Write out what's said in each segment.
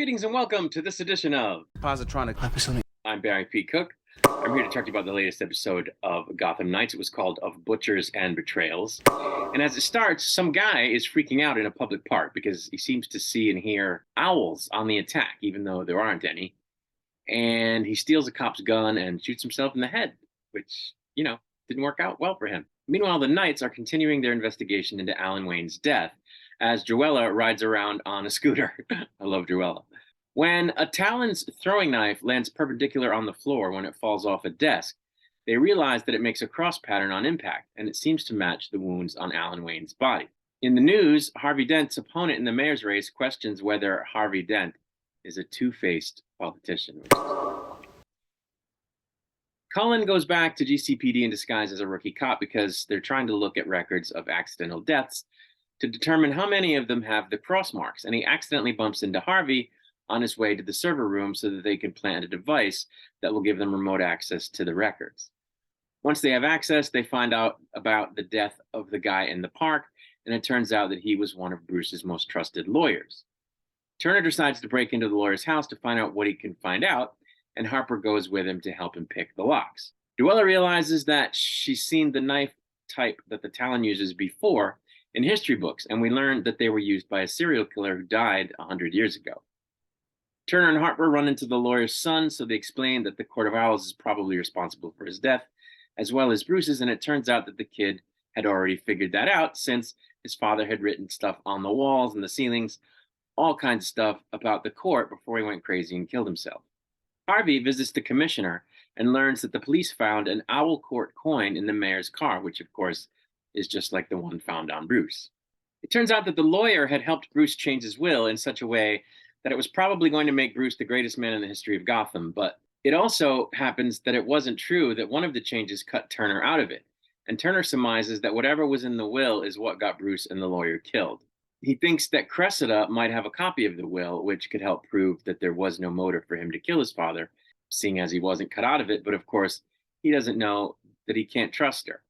Greetings and welcome to this edition of Positronic episode. I'm Barry P. Cook. I'm here to talk to you about the latest episode of Gotham Knights. It was called Of Butchers and Betrayals. And as it starts, some guy is freaking out in a public park because he seems to see and hear owls on the attack, even though there aren't any. And he steals a cop's gun and shoots himself in the head, which, didn't work out well for him. Meanwhile, the Knights are continuing their investigation into Alan Wayne's death as Joella rides around on a scooter. I love Joella. When a Talon's throwing knife lands perpendicular on the floor when it falls off a desk, they realize that it makes a cross pattern on impact, and it seems to match the wounds on Alan Wayne's body. In the news, Harvey Dent's opponent in the mayor's race questions whether Harvey Dent is a two-faced politician. Cullen goes back to GCPD in disguise as a rookie cop because they're trying to look at records of accidental deaths to determine how many of them have the cross marks, and he accidentally bumps into Harvey on his way to the server room so that they can plant a device that will give them remote access to the records. Once they have access, they find out about the death of the guy in the park, and it turns out that he was one of Bruce's most trusted lawyers. Turner decides to break into the lawyer's house to find out what he can find out, and Harper goes with him to help him pick the locks. Joella realizes that she's seen the knife type that the Talon uses before in history books, and we learned that they were used by a serial killer who died 100 years ago. Turner and Harper run into the lawyer's son, so they explain that the Court of Owls is probably responsible for his death, as well as Bruce's, and it turns out that the kid had already figured that out since his father had written stuff on the walls and the ceilings, all kinds of stuff about the court before he went crazy and killed himself. Harvey visits the commissioner and learns that the police found an Owl Court coin in the mayor's car, which of course is just like the one found on Bruce. It turns out that the lawyer had helped Bruce change his will in such a way that it was probably going to make Bruce the greatest man in the history of Gotham, but it also happens that it wasn't true that one of the changes cut Turner out of it, and Turner surmises that whatever was in the will is what got Bruce and the lawyer killed. He thinks that Cressida might have a copy of the will, which could help prove that there was no motive for him to kill his father, seeing as he wasn't cut out of it, but of course, he doesn't know that he can't trust her.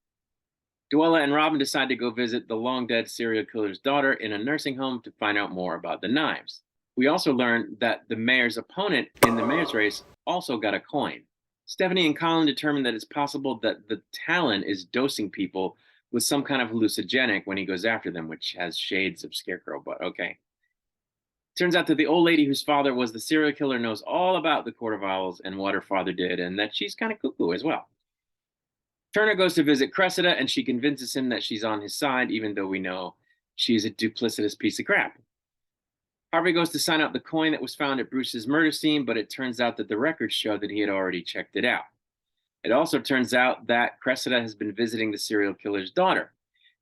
Joella and Robin decide to go visit the long-dead serial killer's daughter in a nursing home to find out more about the knives. We also learn that the mayor's opponent in the mayor's race also got a coin. Stephanie and Colin determine that it's possible that the Talon is dosing people with some kind of hallucinogenic when he goes after them, which has shades of Scarecrow, but okay. Turns out that the old lady whose father was the serial killer knows all about the Court of Owls and what her father did, and that she's kind of cuckoo as well. Turner goes to visit Cressida, and she convinces him that she's on his side, even though we know she's a duplicitous piece of crap. Harvey goes to sign out the coin that was found at Bruce's murder scene, but it turns out that the records show that he had already checked it out. It also turns out that Cressida has been visiting the serial killer's daughter,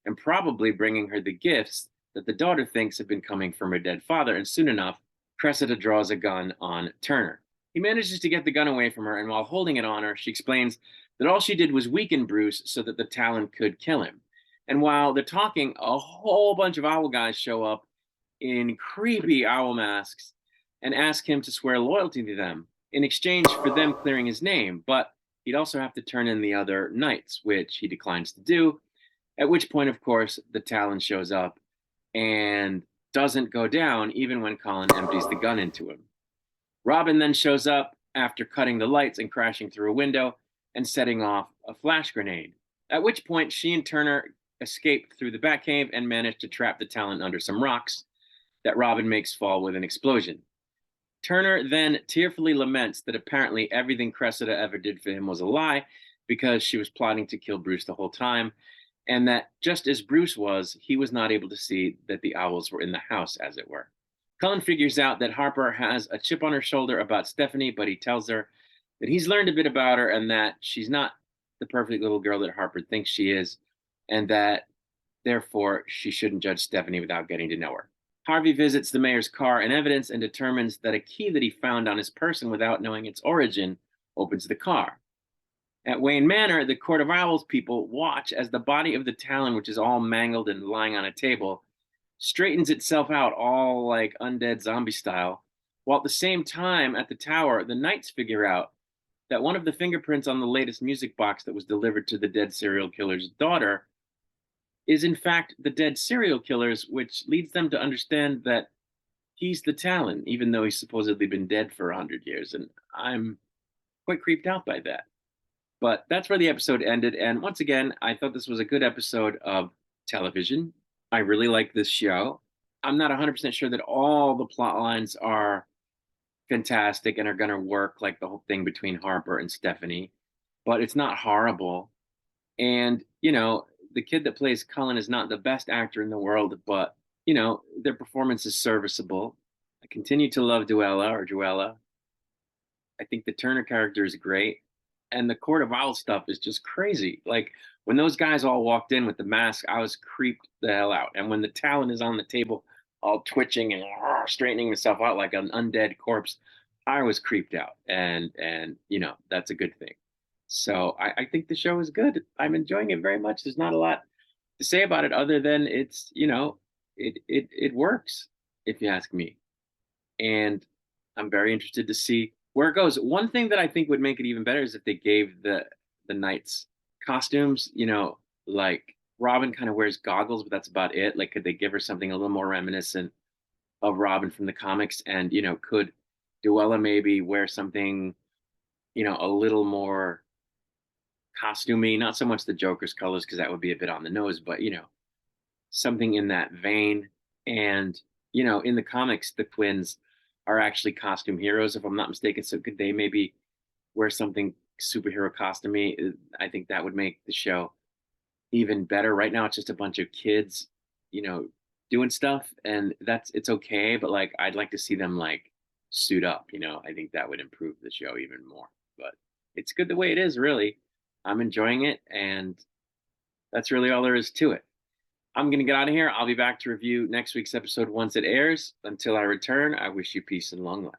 and probably bringing her the gifts that the daughter thinks have been coming from her dead father, and soon enough, Cressida draws a gun on Turner. He manages to get the gun away from her, and while holding it on her, she explains that all she did was weaken Bruce so that the Talon could kill him. And while they're talking, a whole bunch of owl guys show up in creepy owl masks and ask him to swear loyalty to them in exchange for them clearing his name, but he'd also have to turn in the other knights, which he declines to do, at which point, of course, the Talon shows up and doesn't go down even when Colin empties the gun into him. Robin then shows up after cutting the lights and crashing through a window and setting off a flash grenade, at which point she and Turner escape through the Batcave and manage to trap the Talon under some rocks that Robin makes fall with an explosion. Turner then tearfully laments that apparently everything Cressida ever did for him was a lie because she was plotting to kill Bruce the whole time, and that just as Bruce was, he was not able to see that the owls were in the house, as it were. Cullen figures out that Harper has a chip on her shoulder about Stephanie, but he tells her that he's learned a bit about her and that she's not the perfect little girl that Harper thinks she is, and that therefore she shouldn't judge Stephanie without getting to know her. Harvey visits the mayor's car and evidence and determines that a key that he found on his person without knowing its origin opens the car. At Wayne Manor, the Court of Owls people watch as the body of the Talon, which is all mangled and lying on a table, straightens itself out all like undead zombie style, while at the same time at the tower, the Knights figure out that one of the fingerprints on the latest music box that was delivered to the dead serial killer's daughter is in fact the dead serial killer's, which leads them to understand that he's the Talon, even though he's supposedly been dead for 100 years, and I'm quite creeped out by that. But that's where the episode ended. And once again, I thought this was a good episode of television. I really like this show. I'm not 100% sure that all the plot lines are fantastic and are going to work, like the whole thing between Harper and Stephanie, but it's not horrible. And, the kid that plays Cullen is not the best actor in the world, but, their performance is serviceable. I continue to love Duella or Joella. I think the Turner character is great. And the Court of Owls stuff is just crazy. Like when those guys all walked in with the mask, I was creeped the hell out. And when the Talon is on the table, all twitching and straightening himself out like an undead corpse, I was creeped out. And that's a good thing. So I think the show is good. I'm enjoying it very much. There's not a lot to say about it other than it works, if you ask me. And I'm very interested to see where it goes. One thing that I think would make it even better is if they gave the knights costumes. Like Robin kind of wears goggles, but that's about it. Like, could they give her something a little more reminiscent of Robin from the comics? And could Duella maybe wear something a little more costumey? Not so much the Joker's colors because that would be a bit on the nose, but something in that vein. And in the comics, the twins are actually costume heroes, if I'm not mistaken. So could they maybe wear something superhero costumey? I think that would make the show even better. Right now, it's just a bunch of kids, you know, doing stuff, and it's okay. But like, I'd like to see them like suit up. I think that would improve the show even more. But it's good the way it is. Really, I'm enjoying it, and that's really all there is to it. I'm going to get out of here. I'll be back to review next week's episode once it airs. Until I return, I wish you peace and long life.